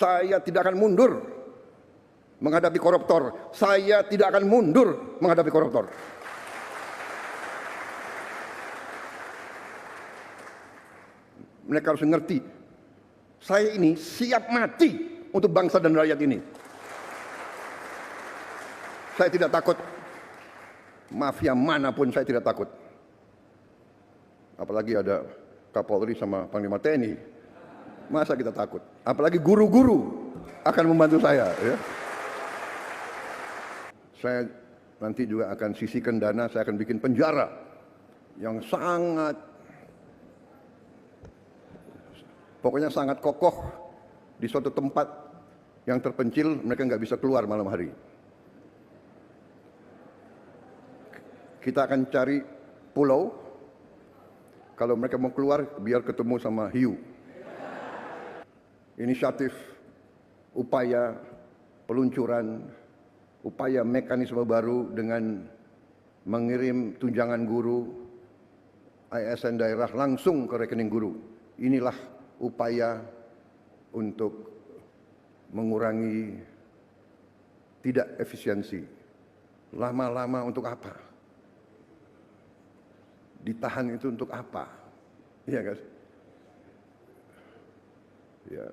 Saya tidak akan mundur menghadapi koruptor. Saya tidak akan mundur menghadapi koruptor. Mereka harus mengerti, saya ini siap mati untuk bangsa dan rakyat ini. Saya tidak takut. Mafia manapun saya tidak takut. Apalagi ada Kapolri sama Panglima TNI. Masa kita takut? Apalagi guru-guru akan membantu saya. Ya. Saya nanti juga akan sisihkan dana, saya akan bikin penjara yang sangat, pokoknya sangat kokoh di suatu tempat yang terpencil, mereka nggak bisa keluar malam hari. Kita akan cari pulau, kalau mereka mau keluar biar ketemu sama hiu. Inisiatif, upaya peluncuran, upaya mekanisme baru dengan mengirim tunjangan guru ASN daerah langsung ke rekening guru. Inilah upaya untuk mengurangi tidak efisiensi. Lama-lama untuk apa? Ditahan itu untuk apa? Iya kan? Ya.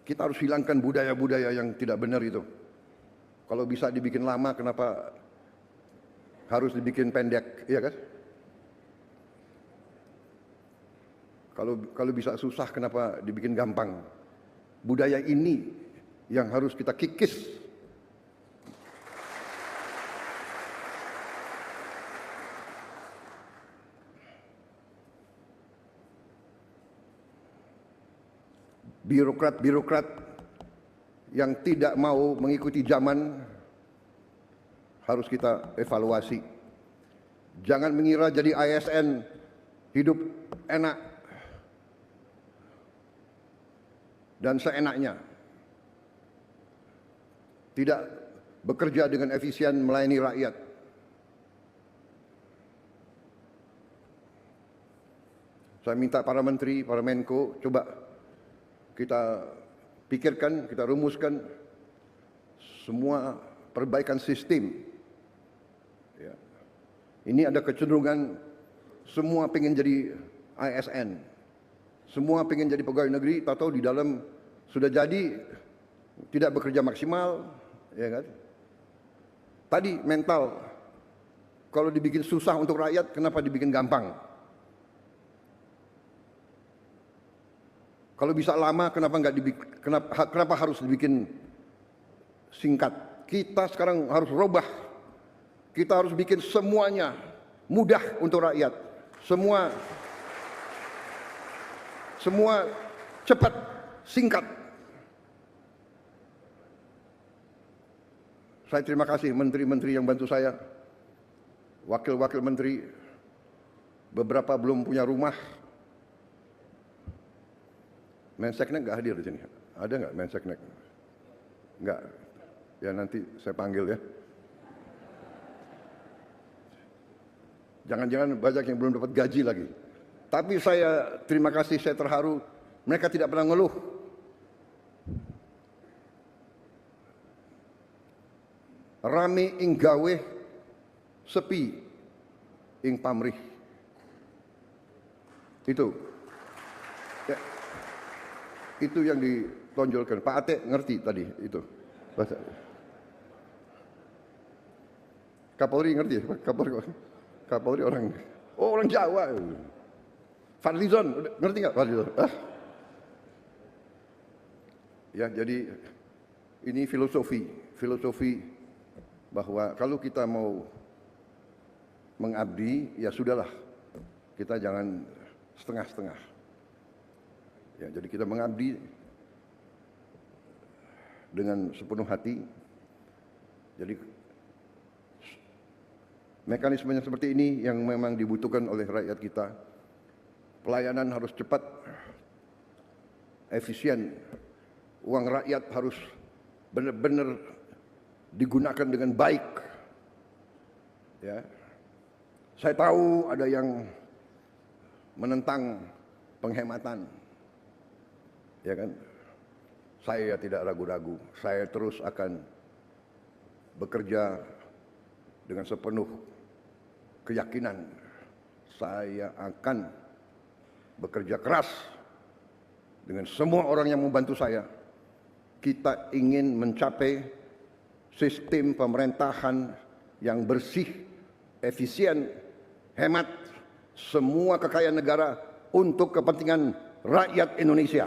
Kita harus hilangkan budaya-budaya yang tidak benar itu. Kalau bisa dibikin lama, kenapa harus dibikin pendek? Iya kan? Kalau bisa susah, kenapa dibikin gampang? Budaya ini yang harus kita kikis. Birokrat-birokrat yang tidak mau mengikuti zaman harus kita evaluasi. Jangan mengira jadi ASN hidup enak dan seenaknya. Tidak bekerja dengan efisien melayani rakyat. Saya minta para menteri, para Menko, coba kita pikirkan, kita rumuskan semua perbaikan sistem. Ya. Ini ada kecenderungan semua pengen jadi ASN, semua pengen jadi pegawai negeri, tahu di dalam sudah jadi tidak bekerja maksimal, ya kan? Tadi mental, kalau dibikin susah untuk rakyat, kenapa dibikin gampang? Kalau bisa lama, kenapa harus dibikin singkat? Kita sekarang harus rubah. Kita harus bikin semuanya mudah untuk rakyat. Semua cepat, singkat. Saya terima kasih menteri-menteri yang bantu saya, wakil-wakil menteri, beberapa belum punya rumah. Menseknek nggak hadir di sini. Ada nggak Menseknek? Nggak. Ya nanti saya panggil ya. Jangan-jangan banyak yang belum dapat gaji lagi. Tapi saya terima kasih, saya terharu. Mereka tidak pernah ngeluh. Rame ing gawe, sepi ing pamrih. Itu. Ya. Itu yang ditonjolkan. Pak Ate ngerti tadi itu. Bahasa. Kapolri ngerti? Kapolri orang Jawa. Fadlizon ngerti nggak Fadlizon? Ya, jadi ini filosofi bahwa kalau kita mau mengabdi, ya sudahlah, kita jangan setengah-setengah. Ya, jadi kita mengabdi dengan sepenuh hati. Jadi mekanismenya seperti ini yang memang dibutuhkan oleh rakyat kita. Pelayanan harus cepat, efisien. Uang rakyat harus benar-benar digunakan dengan baik. Ya. Saya tahu ada yang menentang penghematan. ya kan? Saya tidak ragu-ragu, saya terus akan bekerja dengan sepenuh keyakinan. Saya akan bekerja keras dengan semua orang yang membantu saya. Kita ingin mencapai sistem pemerintahan yang bersih, efisien, hemat, semua kekayaan negara untuk kepentingan rakyat Indonesia.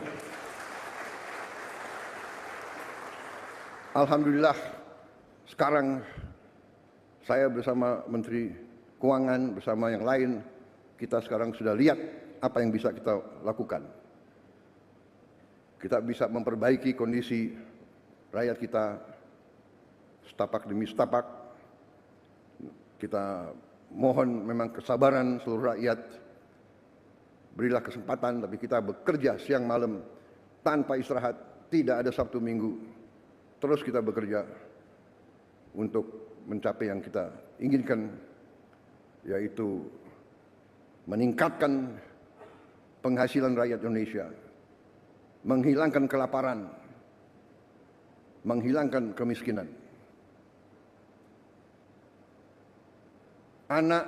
Alhamdulillah, sekarang saya bersama Menteri Keuangan, bersama yang lain, kita sekarang sudah lihat apa yang bisa kita lakukan. Kita bisa memperbaiki kondisi rakyat kita setapak demi setapak. Kita mohon memang kesabaran seluruh rakyat. Berilah kesempatan, tapi kita bekerja siang malam tanpa istirahat, tidak ada Sabtu Minggu. Terus kita bekerja untuk mencapai yang kita inginkan, yaitu meningkatkan penghasilan rakyat Indonesia, menghilangkan kelaparan, menghilangkan kemiskinan. Anak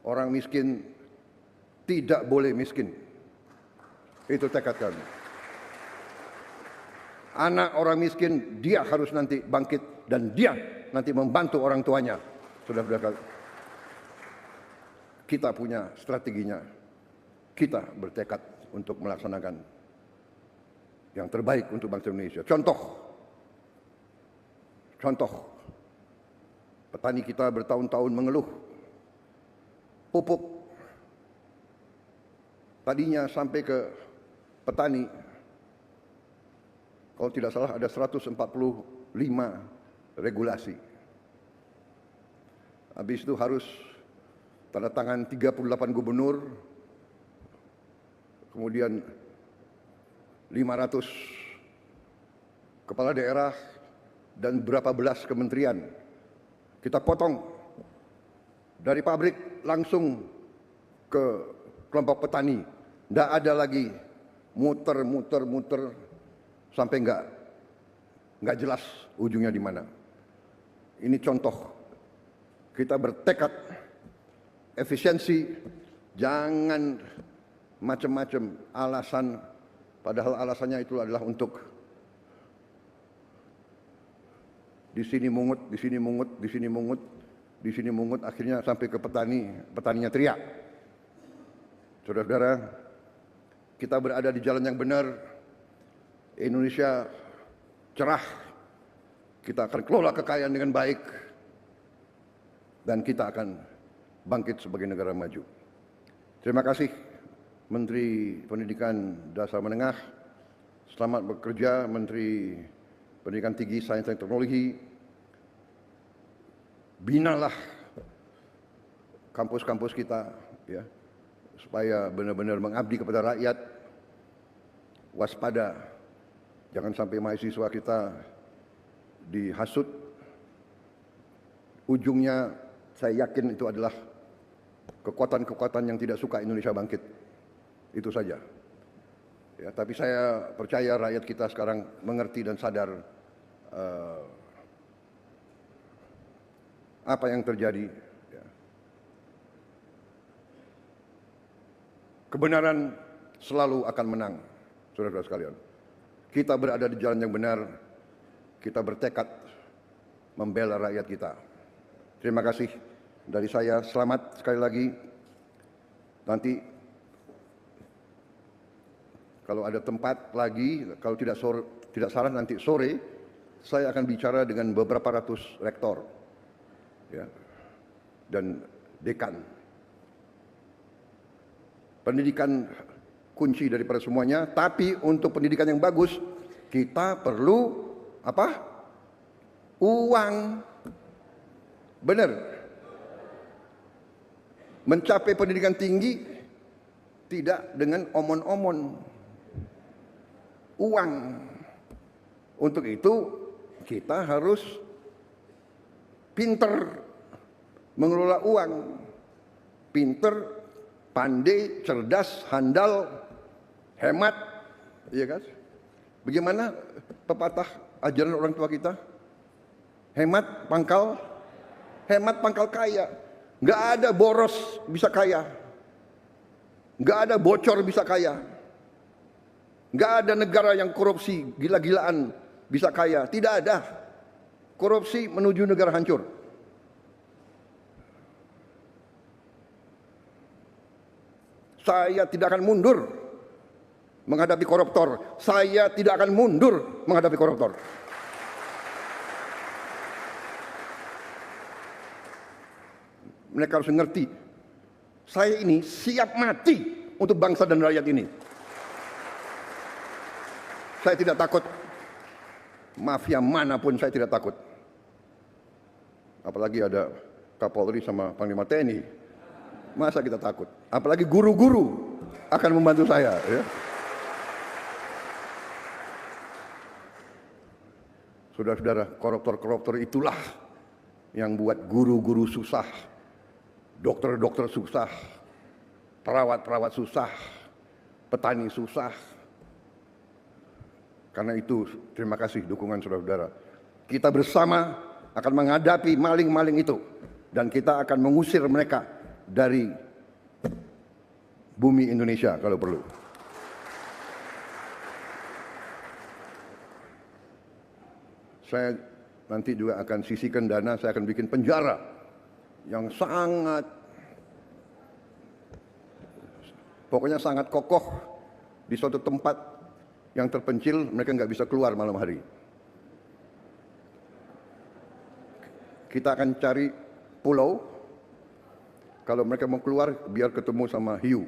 orang miskin tidak boleh miskin. Itu tekad kami. Anak orang miskin, dia harus nanti bangkit dan dia nanti membantu orang tuanya. Saudara-saudara, kita punya strateginya. Kita bertekad untuk melaksanakan yang terbaik untuk bangsa Indonesia. Contoh, petani kita bertahun-tahun mengeluh. Pupuk tadinya sampai ke petani, kalau tidak salah ada 145 regulasi. Habis itu harus tanda tangan 38 gubernur, kemudian 500 kepala daerah, dan berapa belas kementerian. Kita potong dari pabrik langsung ke kelompok petani. Tidak ada lagi muter sampai nggak jelas ujungnya di mana. Ini contoh. Kita bertekad efisiensi, jangan macam-macam alasan, padahal alasannya itu adalah untuk di sini mungut, akhirnya sampai ke petaninya teriak. Saudara-saudara, kita berada di jalan yang benar. Indonesia cerah, kita akan kelola kekayaan dengan baik, dan kita akan bangkit sebagai negara maju. Terima kasih Menteri Pendidikan Dasar Menengah. Selamat bekerja Menteri Pendidikan Tinggi, Sains dan Teknologi. Binalah kampus-kampus kita, ya, supaya benar-benar mengabdi kepada rakyat. Waspada, jangan sampai mahasiswa kita dihasut. Ujungnya saya yakin itu adalah kekuatan-kekuatan yang tidak suka Indonesia bangkit. Itu saja. Ya, tapi saya percaya rakyat kita sekarang mengerti dan sadar apa yang terjadi. Ya. Kebenaran selalu akan menang, saudara-saudara sekalian. Kita berada di jalan yang benar, kita bertekad membela rakyat kita. Terima kasih dari saya, selamat sekali lagi. Nanti kalau ada tempat lagi, kalau tidak salah nanti sore, saya akan bicara dengan beberapa ratus rektor, ya, dan dekan. Pendidikan kunci daripada semuanya, tapi untuk pendidikan yang bagus kita perlu apa? Uang. Benar. Mencapai pendidikan tinggi tidak dengan omon-omon. Uang. Untuk itu kita harus pinter mengelola uang. Pinter, pandai, cerdas, handal, hemat, iya kan? Bagaimana pepatah ajaran orang tua kita? Hemat pangkal kaya. Nggak ada boros bisa kaya. Nggak ada bocor bisa kaya. Nggak ada negara yang korupsi gila-gilaan bisa kaya. Tidak ada. Korupsi menuju negara hancur. Saya tidak akan mundur menghadapi koruptor. Saya tidak akan mundur menghadapi koruptor. Mereka harus mengerti, saya ini siap mati untuk bangsa dan rakyat ini. Saya tidak takut. Mafia manapun saya tidak takut. Apalagi ada Kapolri sama Panglima TNI. Masa kita takut? Apalagi guru-guru akan membantu saya. Ya. Saudara-saudara, koruptor-koruptor itulah yang buat guru-guru susah, dokter-dokter susah, perawat-perawat susah, petani susah. Karena itu, terima kasih dukungan saudara-saudara. Kita bersama akan menghadapi maling-maling itu. Dan kita akan mengusir mereka dari bumi Indonesia kalau perlu. Saya nanti juga akan sisihkan dana, saya akan bikin penjara yang pokoknya sangat kokoh di suatu tempat yang terpencil, mereka nggak bisa keluar malam hari. Kita akan cari pulau, kalau mereka mau keluar biar ketemu sama hiu.